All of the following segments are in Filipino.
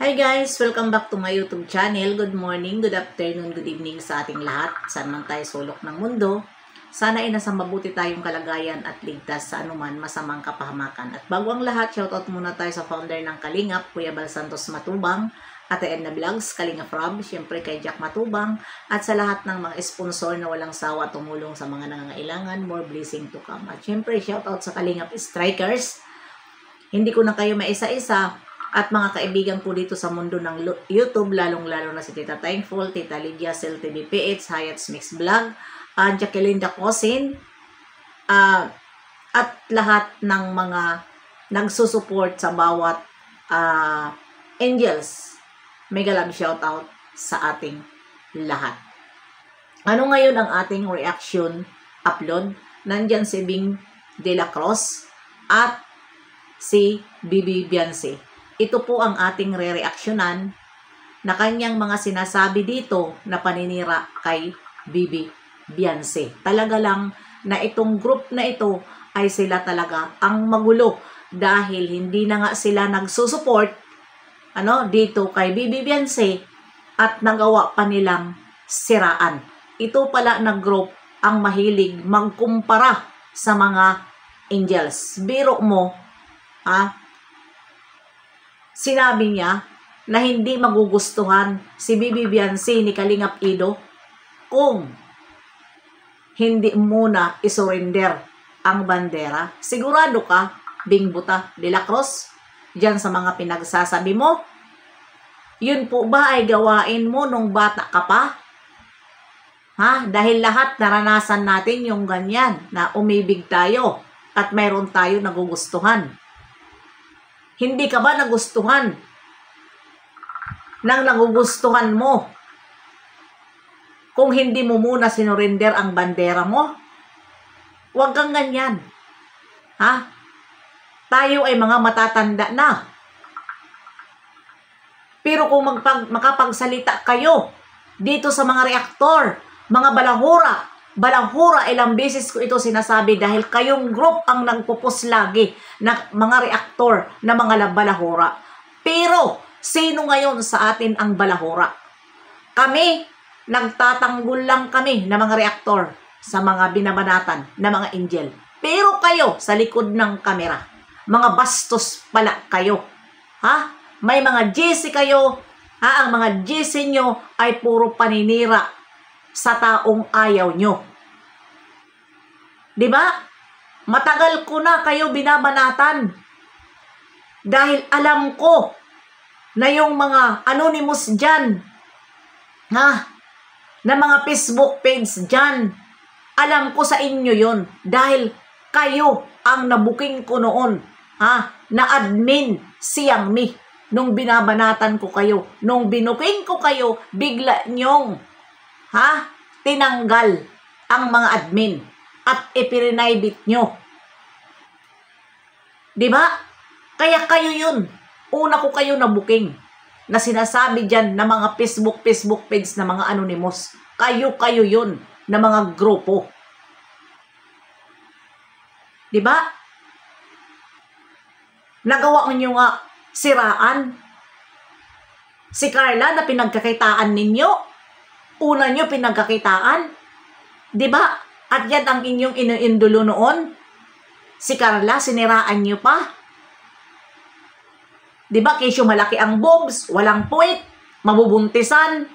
Hi guys! Welcome back to my YouTube channel. Good morning, good afternoon, good evening sa ating lahat. Saan man tayo sulok ng mundo. Sana ay nasa mabuti tayong kalagayan at ligtas sa anuman masamang kapahamakan. At bago ang lahat, shoutout muna tayo sa founder ng Kalingap, Kuya Bal Santos Matubang, Ate Edna Vlogs, Kalingap Rob, syempre kay Jack Matubang, at sa lahat ng mga sponsor na walang sawa tumulong sa mga nangangailangan, more blessing to come. At syempre, shoutout sa Kalingap Strikers. Hindi ko na kayo maisa-isa. At mga kaibigan po dito sa mundo ng YouTube, lalong-lalo na si Tita Thankful, Tita Lydia, Cel TV PH, Hayat's Mix Vlog, Jacqueline Dacosin, at lahat ng mga nagsusupport sa bawat angels. Mega love shoutout sa ating lahat. Ano ngayon ang ating reaction upload? Nandyan si Bing De La Cruz at si Bibi Beyonce. Ito po ang ating re-reaksyonan na kanyang mga sinasabi dito na paninira kay Bibi Beyonce. Talaga lang na itong group na ito ay sila talaga ang magulo dahil hindi na nga sila nagsusupport dito kay Bibi Beyonce at nagawa pa nilang siraan. Ito pala na group ang mahilig magkumpara sa mga angels. Biro mo, sinabi niya na hindi magugustuhan si Bibi Beyonce ni Kalingap Ido kung hindi muna isurrender ang bandera. Sigurado ka, Bing Buta De La Cruz, dyan sa mga pinagsasabi mo? Yun po ba ay gawain mo nung bata ka pa? Dahil lahat naranasan natin yung ganyan na umibig tayo at mayroon tayo nagugustuhan. Hindi ka ba nagustuhan ng nagugustuhan mo kung hindi mo muna sinurinder ang bandera mo? Huwag kang ganyan. Tayo ay mga matatanda na. Pero kung makapagsalita kayo dito sa mga reaktor, mga balahura, ilang beses ko ito sinasabi dahil kayong group ang nagpupus lagi na mga reaktor na mga balahura. Pero, sino ngayon sa atin ang balahura? Kami, nagtatanggol lang kami na mga reaktor sa mga binabanatan na mga angel. Pero kayo, sa likod ng kamera, mga bastos pala kayo. May mga GC kayo, ang mga GC nyo ay puro paninira sa taong ayaw nyo. Diba? Matagal ko na kayo binabanatan. Dahil alam ko na yung mga anonymous dyan, na mga Facebook page dyan, alam ko sa inyo yon dahil kayo ang nabuking ko noon, na admin siyang mi. Nung binabanatan ko kayo, nung binuking ko kayo, bigla nyong tinanggal ang mga admin at ipirinaibit nyo. Diba? Kaya kayo yun. Una ko kayo na booking na sinasabi dyan na mga Facebook page na mga anonymous. Kayo yun na mga grupo. Diba? Nagawa nyo nga siraan si Carla na pinagkakitaan ninyo. Una nyo pinagkakitaan. Diba? At yan ang inyong inuindulo noon. Si Carla, siniraan nyo pa. Diba? Kesyo malaki ang boobs, walang puwit, mabubuntisan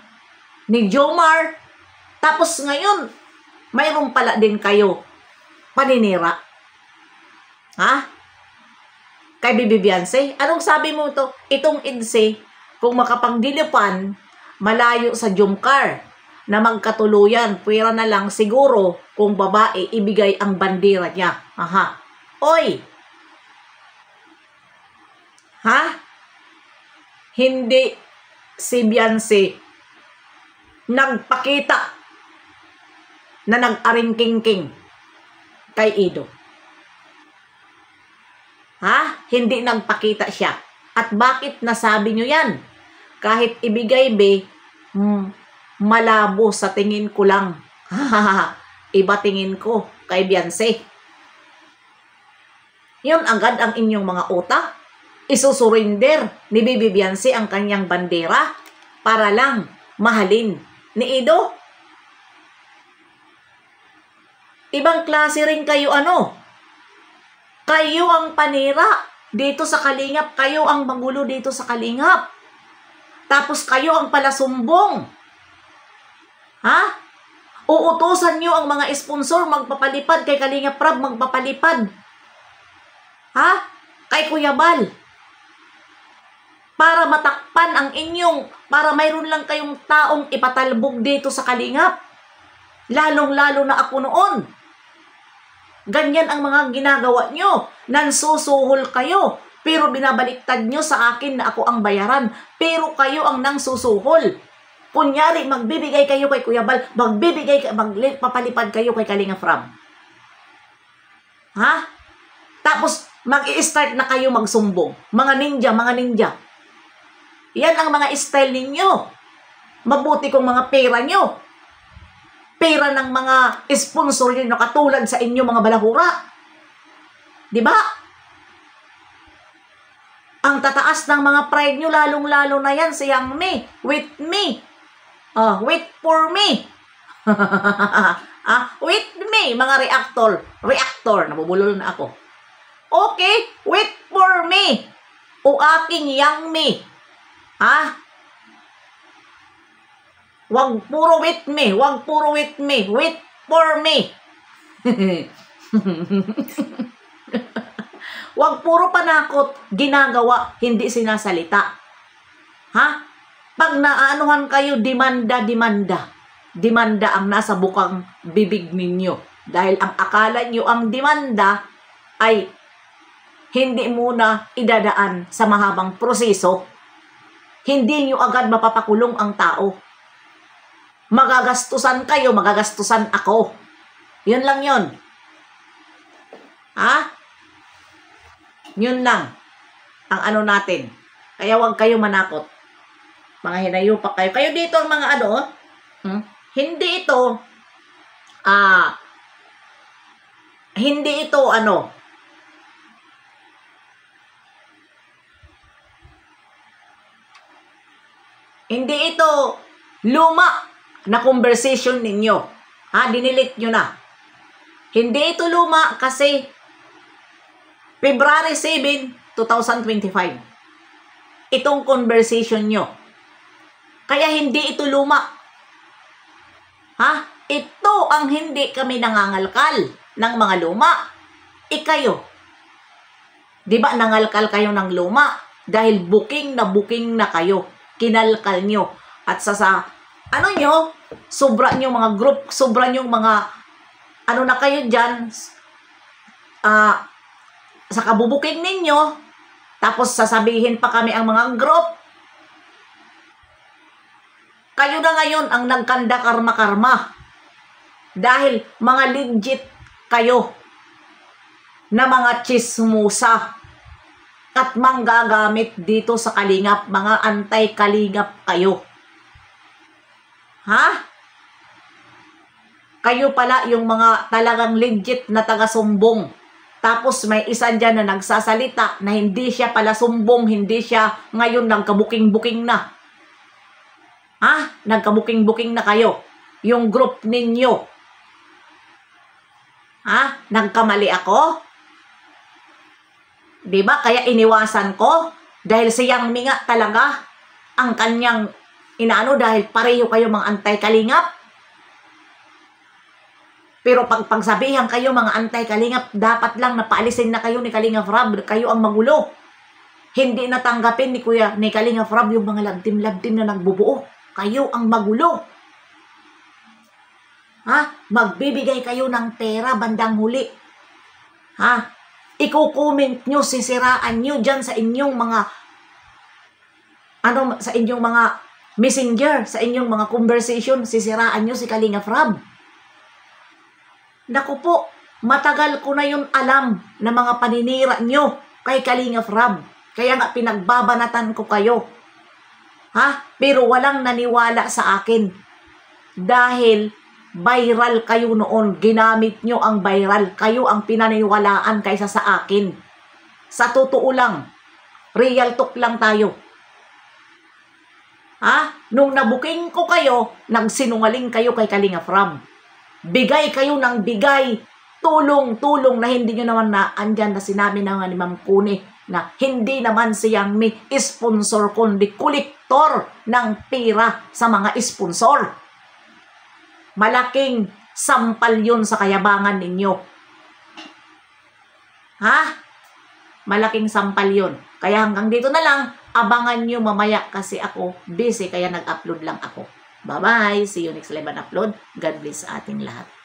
ni Jomar. Tapos ngayon, mayroon pala din kayo paninira. Kay Bibi Beyonce. Anong sabi mo to? Itong EDSE, kung makapagdilipan, malayo sa Jumcar, na magkatuluyan, pwera na lang siguro kung babae ibigay ang bandera niya. Oy! Hindi si Beyonce nagpakita na nag-aring-king-king kay Ido. Hindi nagpakita siya. At bakit nasabi nyo yan? Kahit ibigay malabo sa tingin ko lang. Iba tingin ko kay Beyonce. Yun agad ang inyong mga utak. isusurinder ni Bibi Biancy ang kanyang bandera para lang mahalin ni Ido? Ibang klase rin kayo Kayo ang panira dito sa Kalingap. Kayo ang magulo dito sa Kalingap. Tapos kayo ang palasumbong. Ha? Uutusan nyo ang mga sponsor magpapalipad kay Kalingap Rab, magpapalipad. Ha? Kay Kuya Bal. Para matakpan ang para mayroon lang kayong taong ipatalbog dito sa Kalingap. Lalong-lalo na ako noon. Ganyan ang mga ginagawa nyo. Nansusuhol kayo. Pero binabaliktad nyo sa akin na ako ang bayaran. Pero kayo ang nangsusuhol. Kunyari, magbibigay kayo kay Kuya Bal. Magpapalipad kayo kay Kalingap Rab. Ha? Tapos, mag-i-start na kayo magsumbong. Mga ninja. Yan ang mga style ninyo. Mabuti kong mga pera nyo. Pera ng mga sponsor nyo na katulad sa inyo mga balahura. Diba? Ang tataas ng mga pride nyo, lalong-lalo na yan si Yang Mi. With me. Wait for me. With me, mga reactor. Nabubulol na ako. Okay, wait for me. O aking Yang Mi. Wag puro with me. Wait for me. Wag puro panakot, ginagawa, hindi sinasalita. Ha? Pag naaanuhan kayo, demanda. Demanda ang nasa bukang bibig ninyo. Dahil ang akala nyo ang demanda ay hindi muna idadaan sa mahabang proseso. Hindi nyo agad mapapakulong ang tao. Magagastusan kayo, magagastusan ako. Yun lang yun. Yun lang ang natin. Kaya huwag kayo manakot. Mga hinayupak kayo. Kayo dito ang mga hindi ito hindi ito luma na conversation ninyo. Dinilit nyo na. Hindi ito luma kasi February 7, 2025. Itong conversation nyo. Kaya hindi ito luma. Ito ang hindi kami nangangalkal ng mga luma. Kayo. Diba nangalkal kayo ng luma? Dahil booking na kayo. Kinalkal nyo. At sobra nyo mga group, sobra nyo mga, na kayo dyan, sa kabubuking ninyo, tapos sasabihin pa kami ang mga group, kayo na ngayon ang nagkanda karma-karma. Dahil mga legit kayo na mga chismusa at manggagamit dito sa Kalingap, mga anti-Kalingap kayo. Kayo pala yung mga talagang legit na taga-sumbong. Tapos may isa dyan na nagsasalita na hindi siya pala sumbong, hindi siya ngayon nagkabuking-buking na. Nagkabuking-buking na kayo. Yung group ninyo. Nagkamali ako? Diba? Kaya iniwasan ko. Dahil si Yang Mi nga talaga ang kanyang dahil pareho kayo mga anti-Kalingap. Pero pag pagsabihan kayo mga anti-Kalingap, dapat lang napaalisin na kayo ni Kalingap Rab. Kayo ang magulo. Hindi natanggapin ni Kalingap Rab yung mga labdim-labdim na nagbubuo. Kayo ang magulo. Magbibigay kayo ng pera bandang huli. Iko-comment nyo, sisiraan nyo dyan sa inyong mga sa inyong mga messenger, sa inyong mga conversation, sisiraan nyo si Kalingap Rab. Naku po, matagal ko na yun alam na mga paninira nyo kay Kalingap Rab. Kaya nga pinagbabanatan ko kayo. Pero walang naniwala sa akin. Dahil viral kayo noon. Ginamit nyo ang viral. Kayo ang pinaniwalaan kaysa sa akin. Sa totoo lang, Real talk lang tayo. Nung nabuking ko kayo, nagsinungaling kayo kay Kalinga Fram. Bigay kayo ng bigay, tulong na hindi nyo naman na andyan na sinabi na nga ni Ma'am Kuni na hindi naman siyang may sponsor kundi kolektor ng pera sa mga sponsor. Malaking sampal yun sa kayabangan ninyo. Malaking sampal yun. Kaya hanggang dito na lang, abangan nyo mamaya kasi ako busy kaya nag-upload lang ako. Bye-bye! See you next live and upload. God bless sa ating lahat.